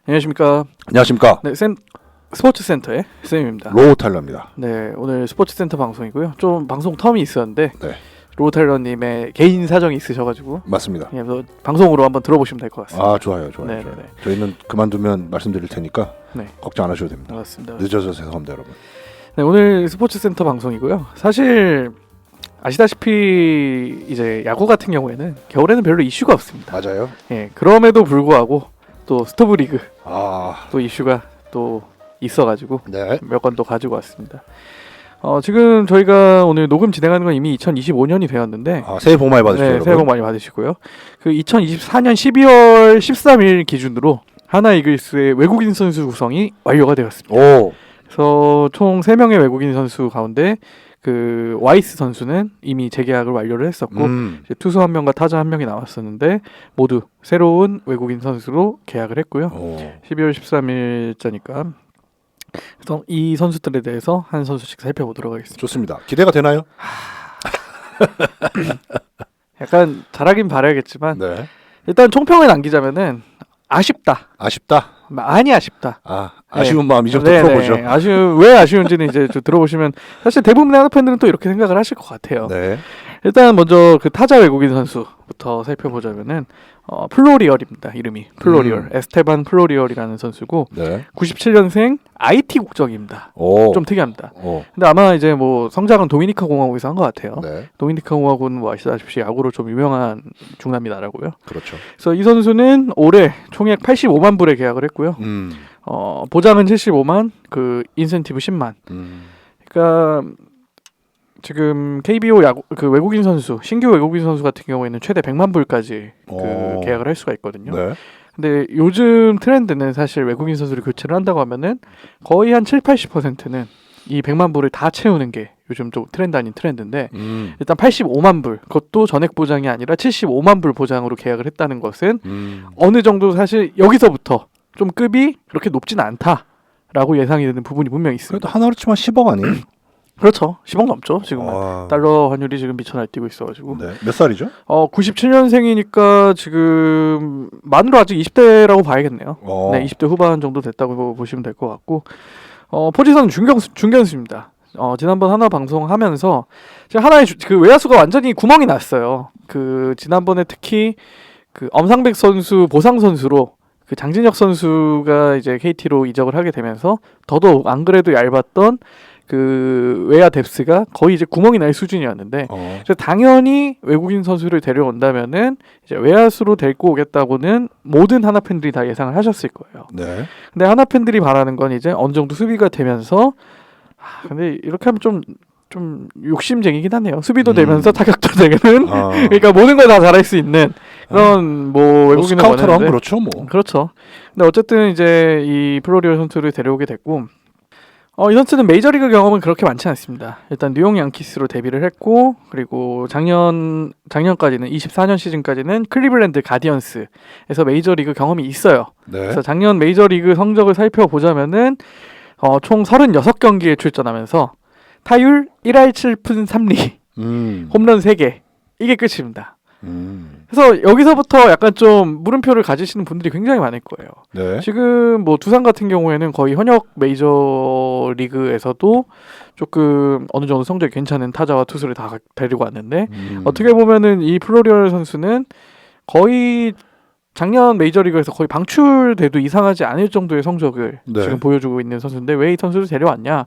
안녕하십니까. 안녕하십니까. 네, 스포츠센터의 쌤입니다. 로우 타일러입니다. 네, 오늘 스포츠센터 방송이고요. 좀 방송 텀이 있었는데 네. 로우 타일러님의 개인 사정이 있으셔가지고 맞습니다. 예, 방송으로 한번 들어보시면 될 것 같습니다. 아, 좋아요. 네네네. 저희는 그만두면 말씀드릴 테니까 네. 걱정 안 하셔도 됩니다. 맞습니다. 늦어서 죄송합니다, 여러분. 네, 오늘 스포츠센터 방송이고요. 사실 아시다시피 이제 야구 같은 경우에는 겨울에는 별로 이슈가 없습니다. 맞아요. 예, 그럼에도 불구하고 또 스토브리그 또 이슈가 또 있어가지고 네. 몇 건 또 가지고 왔습니다. 지금 저희가 오늘 녹음 진행하는 건 이미 2025년이 되었는데 새해 복 많이 받으시고요. 네, 여러분. 새해 복 많이 받으시고요. 그 2024년 12월 13일 기준으로 하나 이글스의 외국인 선수 구성이 완료가 되었습니다. 오. 그래서 총 3명의 외국인 선수 가운데 그 와이스 선수는 이미 재계약을 완료를 했었고 이제 투수 1명과 타자 1명이 나왔었는데 모두 새로운 외국인 선수로 계약을 했고요. 12월 13일자니까 그래서 이 선수들에 대해서 한 선수씩 살펴보도록 하겠습니다. 좋습니다. 기대가 되나요? 약간 잘하긴 바라야겠지만 네. 일단 총평을 남기자면은 아쉽다. 많이 아쉽다. 아쉬운 마음 이제부터 네네. 풀어보죠. 왜 아쉬운지는 이제 좀 들어보시면 사실 대부분의 하나 팬들은 또 이렇게 생각을 하실 것 같아요. 네. 일단 먼저 그 타자 외국인 선수부터 살펴보자면은 플로리얼입니다. 이름이 플로리얼. 에스테반 플로리얼이라는 선수고 네. 97년생 IT 국적입니다. 오. 좀 특이합니다. 오. 근데 아마 이제 뭐 성장은 도미니카 공화국에서 한 것 같아요. 네. 도미니카 공화국은 뭐 아시다시피 야구로 좀 유명한 중남미 나라고요. 그렇죠. 그래서 이 선수는 올해 총액 85만 불에 계약을 했고요. 보장은 75만, 그 인센티브 10만. 그러니까 지금 KBO 야구 그 외국인 선수, 신규 외국인 선수 같은 경우에는 최대 100만 불까지 그 계약을 할 수가 있거든요. 네. 근데 요즘 트렌드는 사실 외국인 선수를 교체를 한다고 하면은 거의 한 70-80%는 이 100만 불을 다 채우는 게 요즘 좀 트렌드 아닌 트렌드인데 일단 85만 불, 그것도 전액 보장이 아니라 75만 불 보장으로 계약을 했다는 것은 어느 정도 사실 여기서부터 좀 급이 그렇게 높진 않다라고 예상이 되는 부분이 분명히 있습니다. 그래도 하나로 치면 10억 아니에요? 그렇죠. 10억 넘죠. 지금은. 달러 환율이 지금 미쳐 날뛰고 있어가지고. 네. 몇 살이죠? 97년생이니까 지금 만으로 아직 20대라고 봐야겠네요. 네, 20대 후반 정도 됐다고 보시면 될 것 같고. 포지션은 중견수입니다. 지난번 하나 방송하면서 지금 하나의 그 외야수가 완전히 구멍이 났어요. 그 지난번에 특히 그 엄상백 선수 보상 선수로 그 장진혁 선수가 이제 KT로 이적을 하게 되면서 더더욱 안 그래도 얇았던 그 외야 뎁스가 거의 이제 구멍이 날 수준이었는데 그래서 당연히 외국인 선수를 데려온다면은 이제 외야수로 데리고 오겠다고는 모든 하나 팬들이 다 예상을 하셨을 거예요. 네. 근데 하나 팬들이 바라는 건 이제 어느 정도 수비가 되면서 근데 이렇게 하면 좀 욕심쟁이긴 하네요. 수비도 되면서 타격도 되는 그러니까 모든 걸 다 잘할 수 있는 그런 뭐 외국인을 스카우터라면 원하는데 그렇죠, 뭐. 그렇죠. 근데 어쨌든 이제 이 플로리얼 선수를 데려오게 됐고 이 선수는 메이저리그 경험은 그렇게 많지 않습니다. 일단 뉴욕 양키스로 데뷔를 했고 그리고 작년까지는 24년 시즌까지는 클리블랜드 가디언스에서 메이저리그 경험이 있어요. 네. 그래서 작년 메이저리그 성적을 살펴보자면은 총 36경기에 출전하면서 타율 1할 7푼 3리 홈런 3개 이게 끝입니다. 그래서 여기서부터 약간 좀 물음표를 가지시는 분들이 굉장히 많을 거예요. 네. 지금 뭐 두산 같은 경우에는 거의 현역 메이저 리그에서도 조금 어느 정도 성적이 괜찮은 타자와 투수를 다 데리고 왔는데 어떻게 보면은 이 플로리얼 선수는 거의 작년 메이저리그에서 거의 방출돼도 이상하지 않을 정도의 성적을 지금 보여주고 있는 선수인데 왜 이 선수를 데려왔냐?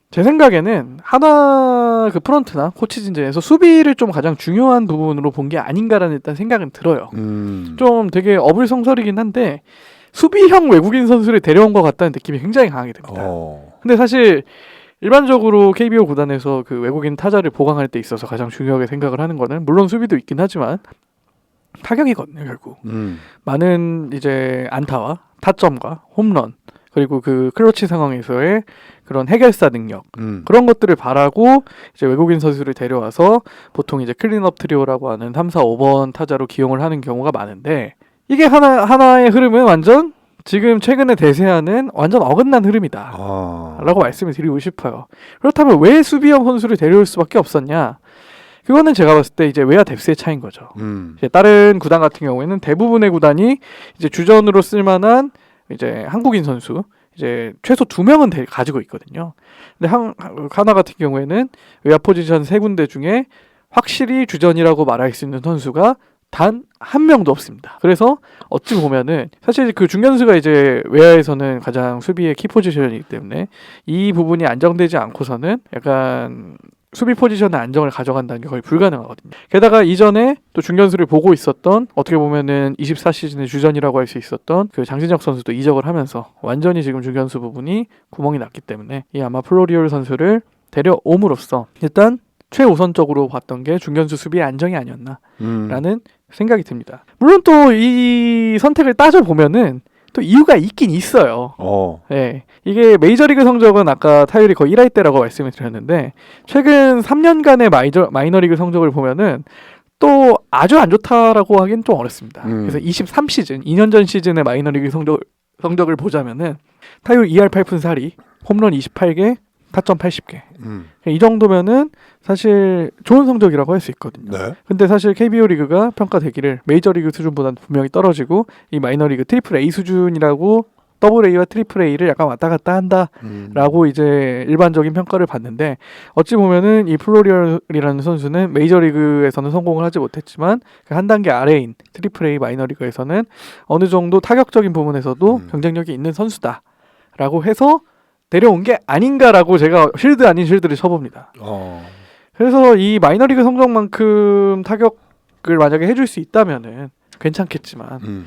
제 생각에는 하나 그 프런트나 코치 진전에서 수비를 좀 가장 중요한 부분으로 본 게 아닌가라는 일단 생각은 들어요. 좀 되게 어불성설이긴 한데 수비형 외국인 선수를 데려온 것 같다는 느낌이 굉장히 강하게 됩니다. 근데 사실 일반적으로 KBO 구단에서 그 외국인 타자를 보강할 때 있어서 가장 중요하게 생각을 하는 거는 물론 수비도 있긴 하지만 타격이거든요, 결국. 많은 이제 안타와 타점과 홈런 그리고 그 클러치 상황에서의 그런 해결사 능력 그런 것들을 바라고 이제 외국인 선수를 데려와서 보통 이제 클린업 트리오라고 하는 3, 4, 5번 타자로 기용을 하는 경우가 많은데 이게 하나의 흐름은 완전 지금 최근에 대세하는 완전 어긋난 흐름이다 라고 말씀을 드리고 싶어요. 그렇다면 왜 수비형 선수를 데려올 수밖에 없었냐? 그거는 제가 봤을 때 이제 외야 뎁스의 차이인 거죠. 이제 다른 구단 같은 경우에는 대부분의 구단이 이제 주전으로 쓸만한 이제 한국인 선수 이제 최소 2명은 가지고 있거든요. 근데 하나 같은 경우에는 외야 포지션 3군데 중에 확실히 주전이라고 말할 수 있는 선수가 단 한 명도 없습니다. 그래서 어찌 보면은 사실 그 중견수가 이제 외야에서는 가장 수비의 키 포지션이기 때문에 이 부분이 안정되지 않고서는 약간 수비 포지션의 안정을 가져간다는 게 거의 불가능하거든요. 게다가 이전에 또 중견수를 보고 있었던 어떻게 보면은 24시즌의 주전이라고 할 수 있었던 그 장진혁 선수도 이적을 하면서 완전히 지금 중견수 부분이 구멍이 났기 때문에 이 아마 플로리올 선수를 데려옴으로써 일단 최우선적으로 봤던 게 중견수 수비의 안정이 아니었나라는 생각이 듭니다. 물론 또 이 선택을 따져보면은 또 이유가 있긴 있어요. 네, 이게 메이저리그 성적은 아까 타율이 거의 1할 때라고 말씀을 드렸는데 최근 3년간의 마이너리그 성적을 보면은 또 아주 안 좋다라고 하긴 좀 어렵습니다. 그래서 23시즌, 2년 전 시즌의 마이너리그 성적을 보자면은 타율 2할 8푼 4리, 홈런 28개, 타점 80개. 이 정도면은 사실 좋은 성적이라고 할 수 있거든요. 네. 근데 사실 KBO 리그가 평가되기를 메이저리그 수준보다는 분명히 떨어지고 이 마이너리그 트리플 A 수준이라고 더블 A와 트리플 A를 약간 왔다 갔다 한다라고 이제 일반적인 평가를 받는데 어찌 보면은 이 플로리얼이라는 선수는 메이저리그에서는 성공을 하지 못했지만 그 한 단계 아래인 트리플 A 마이너리그에서는 어느 정도 타격적인 부분에서도 경쟁력이 있는 선수다라고 해서 데려온 게 아닌가라고 제가 실드 아닌 실드를 쳐봅니다. 그래서 이 마이너리그 성적만큼 타격을 만약에 해줄 수 있다면은 괜찮겠지만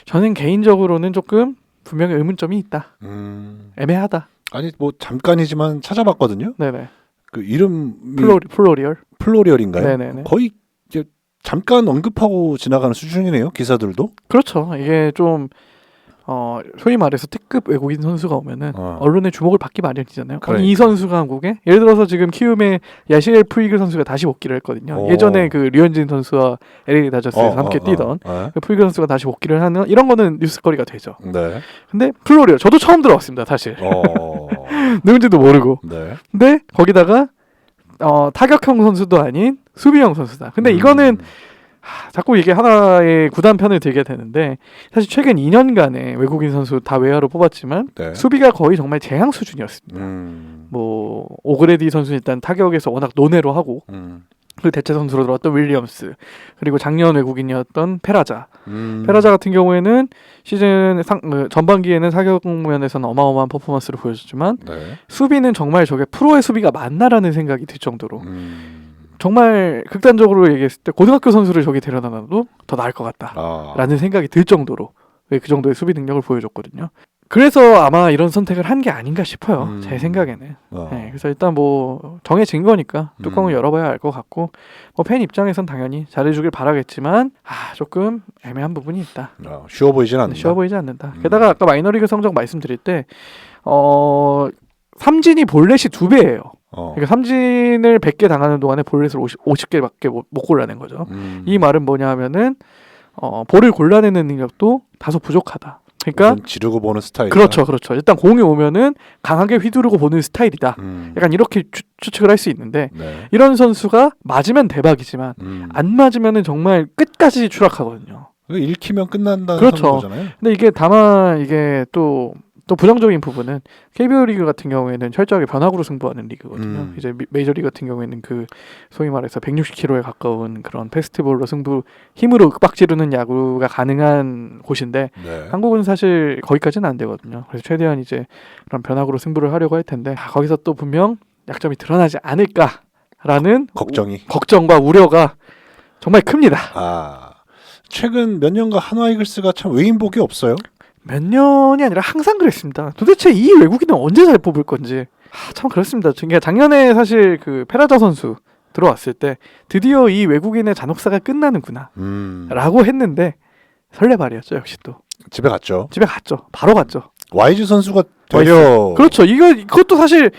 저는 개인적으로는 조금 분명히 의문점이 있다. 애매하다. 아니 뭐 잠깐이지만 찾아봤거든요. 네네. 그 이름이 플로리얼. 플로리얼인가요? 네네네. 거의 이제 잠깐 언급하고 지나가는 수준이네요. 기사들도. 그렇죠. 이게 좀 소위 말해서 특급 외국인 선수가 오면은 언론의 주목을 받기 마련이잖아요. 그러니까. 이 선수가 한국에 예를 들어서 지금 키움의 야시엘 푸이글 선수가 다시 복귀를 했거든요. 예전에 그 류현진 선수와 LA 다저스에서 함께 뛰던 그 푸이글 선수가 다시 복귀를 하는 이런 거는 뉴스거리가 되죠. 네. 근데 플로리얼 저도 처음 들어봤습니다. 사실 누군지도 모르고. 네. 근데 거기다가 타격형 선수도 아닌 수비형 선수다. 근데 이거는 자꾸 이게 하나의 구단 편을 들게 되는데 사실 최근 2년간의 외국인 선수 다 외야로 뽑았지만 네. 수비가 거의 정말 재앙 수준이었습니다. 뭐 오그레디 선수는 일단 타격에서 워낙 논외로 하고 그 대체 선수로 들어왔던 윌리엄스 그리고 작년 외국인이었던 페라자 같은 경우에는 시즌 전반기에는 사격 면에서는 어마어마한 퍼포먼스를 보여줬지만 네. 수비는 정말 저게 프로의 수비가 맞나라는 생각이 들 정도로 정말 극단적으로 얘기했을 때 고등학교 선수를 저기 데려다놔도 더 나을 것 같다라는 생각이 들 정도로 그 정도의 수비 능력을 보여줬거든요. 그래서 아마 이런 선택을 한 게 아닌가 싶어요. 제 생각에는. 네, 그래서 일단 뭐 정해진 거니까 뚜껑을 열어봐야 알 것 같고 뭐 팬 입장에선 당연히 잘해주길 바라겠지만 조금 애매한 부분이 있다. 쉬워 보이진 않는다. 쉬워 보이지 않는다. 게다가 아까 마이너리그 성적 말씀드릴 때 삼진이 볼넷이 2배예요. 그러니까 삼진을 100개 당하는 동안에 볼넷을 50개밖에 못 골라낸 거죠. 이 말은 뭐냐 하면은 볼을 골라내는 능력도 다소 부족하다. 그러니까 지르고 보는 스타일. 그렇죠. 일단 공이 오면은 강하게 휘두르고 보는 스타일이다. 약간 이렇게 추측을 할 수 있는데 네. 이런 선수가 맞으면 대박이지만 안 맞으면은 정말 끝까지 추락하거든요. 읽히면 끝난다는 그렇죠. 거잖아요. 근데 이게 다만 이게 또 부정적인 부분은 KBO 리그 같은 경우에는 철저하게 변화구로 승부하는 리그거든요. 이제 메이저리그 같은 경우에는 그 소위 말해서 160km에 가까운 그런 페스티벌로 힘으로 윽박 지르는 야구가 가능한 곳인데 네. 한국은 사실 거기까지는 안 되거든요. 그래서 최대한 이제 그런 변화구로 승부를 하려고 할 텐데 거기서 또 분명 약점이 드러나지 않을까라는 걱정과 우려가 정말 큽니다. 최근 몇 년간 한화 이글스가 참 외인복이 없어요. 몇 년이 아니라 항상 그랬습니다. 도대체 이 외국인은 언제 잘 뽑을 건지 참 그렇습니다. 그러니까 작년에 사실 그 페라자 선수 들어왔을 때 드디어 이 외국인의 잔혹사가 끝나는구나 라고 했는데 설레발이었죠. 역시 또 집에 갔죠. 바로 갔죠. YG 선수가 되려 그렇죠. 이것도 사실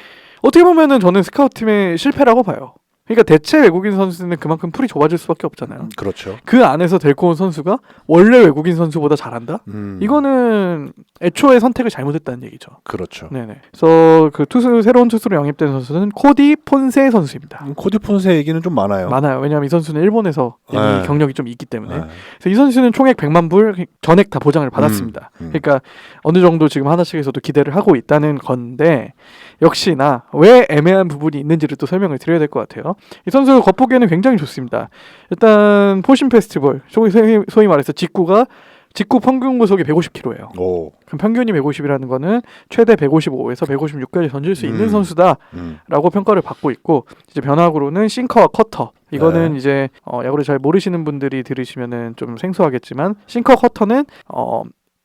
어떻게 보면은 저는 스카우트 팀의 실패라고 봐요. 그러니까 대체 외국인 선수는 그만큼 풀이 좁아질 수밖에 없잖아요. 그렇죠. 그 안에서 데리고 온 선수가 원래 외국인 선수보다 잘한다? 이거는 애초에 선택을 잘못했다는 얘기죠. 그렇죠. 네네. 그래서 그 새로운 투수로 영입된 선수는 코디 폰세 선수입니다. 코디 폰세 얘기는 좀 많아요. 많아요. 왜냐하면 이 선수는 일본에서 이미 네. 경력이 좀 있기 때문에. 네. 그래서 이 선수는 총액 100만 불 전액 다 보장을 받았습니다. 그러니까 어느 정도 지금 하나씩에서도 기대를 하고 있다는 건데 역시나 왜 애매한 부분이 있는지를 또 설명을 드려야 될 것 같아요. 이 선수 겉보기에는 굉장히 좋습니다. 일단 포신 페스티벌 소위 말해서 직구 평균 구속이 150km예요. 오. 그럼 평균이 150이라는 거는 최대 155에서 156까지 던질 수 있는 선수다라고 평가를 받고 있고 이제 변화구로는 싱커와 커터. 이거는 네. 이제 야구를 잘 모르시는 분들이 들으시면은 좀 생소하겠지만 싱커 커터는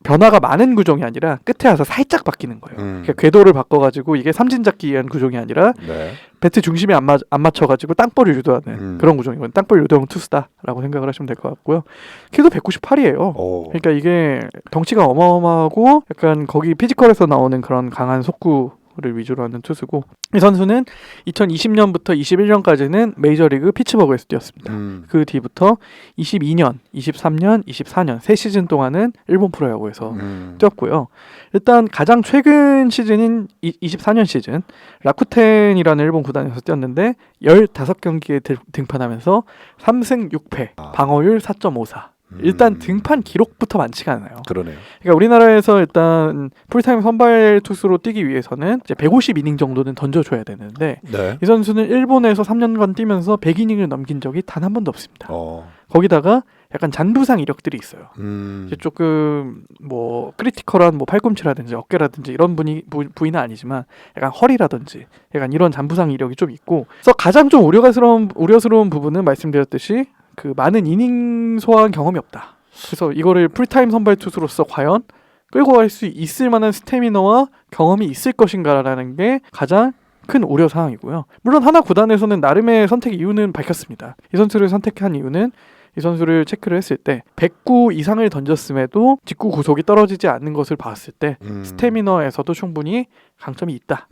변화가 많은 구종이 아니라 끝에 와서 살짝 바뀌는 거예요. 그러니까 궤도를 바꿔가지고 이게 삼진잡기 위한 구종이 아니라 네. 배트 중심이 안 맞춰가지고 땅볼을 유도하는 그런 구종이거든요. 땅볼 유도형 투수다라고 생각을 하시면 될 것 같고요. 키도 198이에요. 그러니까 이게 덩치가 어마어마하고 약간 거기 피지컬에서 나오는 그런 강한 속구를 위주로 하는 투수고 이 선수는 2020년부터 21년까지는 메이저리그 피츠버그에서 뛰었습니다. 그 뒤부터 22년, 23년, 24년 세 시즌 동안은 일본 프로야구에서 뛰었고요. 일단 가장 최근 시즌인 24년 시즌 라쿠텐이라는 일본 구단에서 뛰었는데 15경기에 등판하면서 3승 6패, 방어율 4.54. 일단 등판 기록부터 많지가 않아요. 그러네요. 그러니까 우리나라에서 일단 풀타임 선발 투수로 뛰기 위해서는 이제 150이닝 정도는 던져줘야 되는데 네. 이 선수는 일본에서 3년간 뛰면서 100이닝을 넘긴 적이 단 한 번도 없습니다. 거기다가 약간 잔부상 이력들이 있어요. 이제 조금 뭐 크리티컬한 뭐 팔꿈치라든지 어깨라든지 이런 부위는 아니지만 약간 허리라든지 약간 이런 잔부상 이력이 좀 있고, 그래서 가장 좀 우려스러운 부분은 말씀드렸듯이 그 많은 이닝 소화한 경험이 없다. 그래서 이거를 풀타임 선발 투수로서 과연 끌고 갈 수 있을 만한 스태미너와 경험이 있을 것인가라는 게 가장 큰 우려 사항이고요. 물론 하나 구단에서는 나름의 선택 이유는 밝혔습니다. 이 선수를 선택한 이유는 이 선수를 체크를 했을 때 109 이상을 던졌음에도 직구 구속이 떨어지지 않는 것을 봤을 때 스태미너에서도 충분히 강점이 있다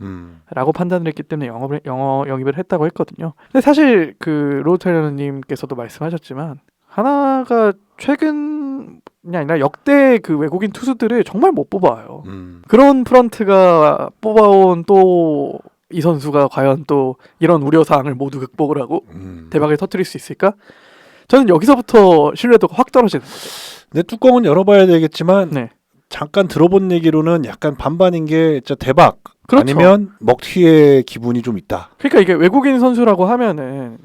라고 판단을 했기 때문에 영입을 했다고 했거든요. 근데 사실 그 로테르님께서도 말씀하셨지만 하나가 최근이 아니라 역대 그 외국인 투수들을 정말 못 뽑아요. 그런 프런트가 뽑아온 또 이 선수가 과연 또 이런 우려사항을 모두 극복을 하고 대박을 터뜨릴 수 있을까? 저는 여기서부터 신뢰도가 확 떨어지는 거죠. 내 뚜껑은 열어봐야 되겠지만 네. 잠깐 들어본 얘기로는 약간 반반인 게 진짜 대박, 그렇죠. 아니면 먹튀의 기분이 좀 있다. 그러니까 이게 외국인 선수라고 하면은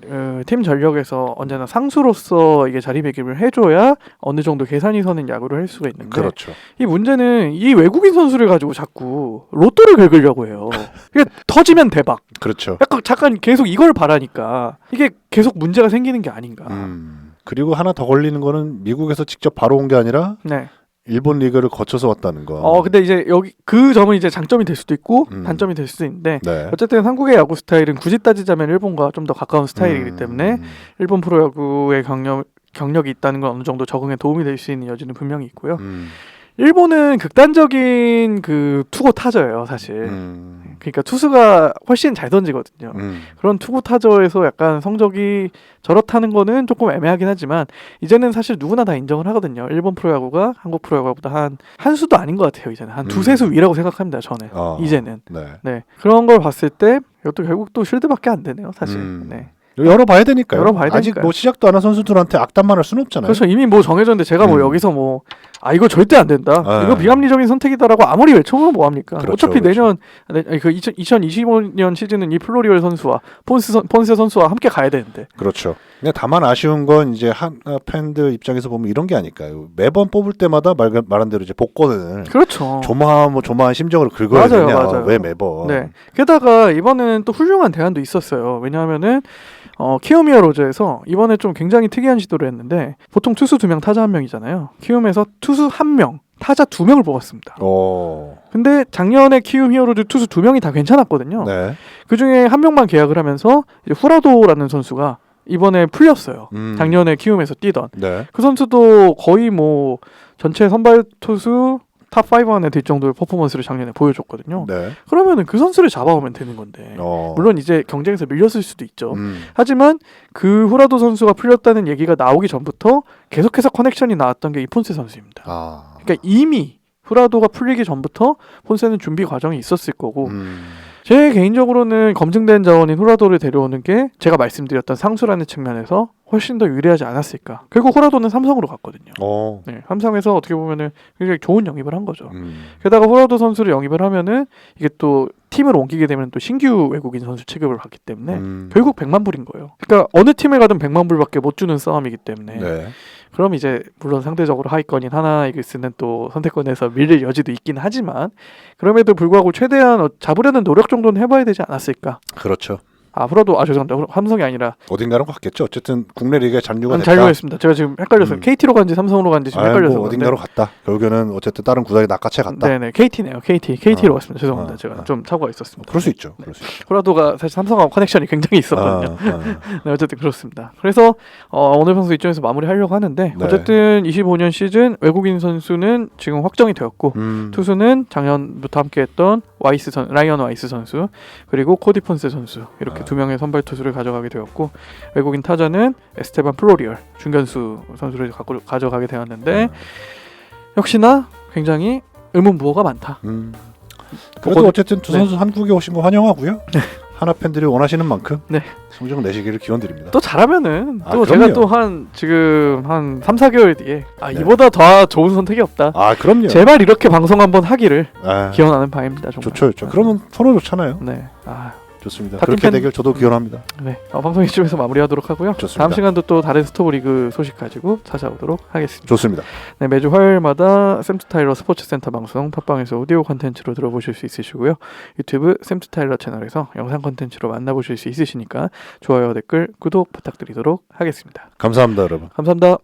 팀 전력에서 언제나 상수로서 이게 자리매김을 해줘야 어느 정도 계산이 서는 야구를 할 수가 있는데, 그렇죠. 이 문제는 이 외국인 선수를 가지고 자꾸 로또를 긁으려고 해요. 이게 터지면 대박. 그렇죠. 약간 잠깐 계속 이걸 바라니까 이게 계속 문제가 생기는 게 아닌가. 그리고 하나 더 걸리는 거는 미국에서 직접 바로 온 게 아니라 네. 일본 리그를 거쳐서 왔다는 거. 근데 이제 여기 그 점은 이제 장점이 될 수도 있고 단점이 될 수도 있는데, 네. 어쨌든 한국의 야구 스타일은 굳이 따지자면 일본과 좀 더 가까운 스타일이기 때문에 일본 프로야구의 경력이 있다는 건 어느 정도 적응에 도움이 될 수 있는 여지는 분명히 있고요. 일본은 극단적인 그 투고 타저예요, 사실. 그러니까 투수가 훨씬 잘 던지거든요. 그런 투구 타저에서 약간 성적이 저렇다는 거는 조금 애매하긴 하지만 이제는 사실 누구나 다 인정을 하거든요. 일본 프로야구가 한국 프로야구보다 한 수도 아닌 것 같아요. 이제는 한 두세 수 위라고 생각합니다. 저는 이제는. 네. 그런 걸 봤을 때 이것도 결국 또 쉴드밖에 안 되네요, 사실. 네. 열어봐야 되니까요. 열어봐야 아직 되니까요. 뭐 시작도 안 한 선수들한테 악담만 할 수는 없잖아요. 그렇죠. 이미 뭐 정해졌는데 제가 뭐 여기서 뭐 이거 절대 안 된다. 네. 이거 비합리적인 선택이다라고 아무리 외쳐보면 뭐합니까? 그렇죠, 어차피 그렇죠. 내년 그 2025년 시즌은 이 플로리얼 선수와 폰세 선수와 함께 가야 되는데. 그렇죠. 근데 다만 아쉬운 건 이제 하나 팬들 입장에서 보면 이런 게 아닐까요? 매번 뽑을 때마다 말한 대로 이제 복권을 그렇죠. 조마한 심정으로 긁어야 맞아요, 되냐? 맞아요. 왜 매번? 네. 게다가 이번에는 또 훌륭한 대안도 있었어요. 왜냐하면은 키움 히어로즈에서 이번에 좀 굉장히 특이한 시도를 했는데, 보통 투수 2명 타자 1명이잖아요. 키움에서 투수 1명 타자 2명을 뽑았습니다. 근데 작년에 키움 히어로즈 투수 2명이 다 괜찮았거든요. 네. 그중에 1명만 계약을 하면서 이제 후라도라는 선수가 이번에 풀렸어요. 작년에 키움에서 뛰던. 네. 그 선수도 거의 뭐 전체 선발 투수 탑5 안에 들 정도의 퍼포먼스를 작년에 보여줬거든요. 네. 그러면은 그 선수를 잡아오면 되는 건데 물론 이제 경쟁에서 밀렸을 수도 있죠. 하지만 그 후라도 선수가 풀렸다는 얘기가 나오기 전부터 계속해서 커넥션이 나왔던 게 이 폰세 선수입니다. 그러니까 이미 후라도가 풀리기 전부터 폰세는 준비 과정이 있었을 거고 제 개인적으로는 검증된 자원인 후라도를 데려오는 게 제가 말씀드렸던 상수라는 측면에서 훨씬 더 유리하지 않았을까. 결국 후라도는 삼성으로 갔거든요. 네, 삼성에서 어떻게 보면은 굉장히 좋은 영입을 한 거죠. 게다가 후라도 선수를 영입을 하면은 이게 또 팀을 옮기게 되면 또 신규 외국인 선수 취급을 받기 때문에 결국 100만 불인 거예요. 그러니까 어느 팀에 가든 100만 불밖에 못 주는 싸움이기 때문에 네. 그럼 이제 물론 상대적으로 하위권인 하나 이글스는 또 선택권에서 밀릴 여지도 있긴 하지만 그럼에도 불구하고 최대한 잡으려는 노력 정도는 해봐야 되지 않았을까. 그렇죠. 후라도 죄송합니다. 삼성이 아니라 어딘가는 갔겠죠. 어쨌든 국내 리그에 잔류가 됐다. 잔류했습니다. 제가 지금 헷갈려서 KT로 간지 삼성으로 간지 지금 헷갈려서 뭐 어딘가로 갔다. 결국에는 어쨌든 다른 구단에 낚아채 갔다. 네네 KT네요. KT로 갔습니다. 죄송합니다. 제가 좀 사고가 있었습니다. 그럴 수 있죠. 그럴 수 있죠. 후라도가 사실 삼성하고 커넥션이 굉장히 있었거든요. 네, 어쨌든 그렇습니다. 그래서 오늘 방송 이쪽에서 마무리하려고 하는데 네. 어쨌든 25년 시즌 외국인 선수는 지금 확정이 되었고 투수는 작년부터 함께했던 라이언 와이스 선수 그리고 코디 폰세 선수 이렇게 두 명의 선발 투수를 가져가게 되었고 외국인 타자는 에스테반 플로리얼 중견수 선수를 가져가게 되었는데 역시나 굉장히 의문부호가 많다. 그래도 어쨌든 두 선수 한국에 오신 거 환영하고요. 하나 팬들이 원하시는 만큼 성적 내시기를 기원드립니다. 또 잘하면은 또 그럼요. 제가 또 지금 한 3, 4개월 뒤에 이보다 더 좋은 선택이 없다. 그럼요. 제발 이렇게 방송 한번 하기를 기원하는 바입니다. 정말. 좋죠. 그러면 서로 좋잖아요. 네. 좋습니다. 그렇게 되길 저도 기원합니다. 네. 방송 이쯤에서 마무리하도록 하고요. 좋습니다. 다음 시간도 또 다른 스토브 리그 소식 가지고 찾아오도록 하겠습니다. 좋습니다. 네, 매주 화요일마다 샘투 타일러 스포츠센터 방송 팟빵에서 오디오 콘텐츠로 들어보실 수 있으시고요. 유튜브 샘투 타일러 채널에서 영상 콘텐츠로 만나보실 수 있으시니까 좋아요, 댓글, 구독 부탁드리도록 하겠습니다. 감사합니다, 여러분. 감사합니다.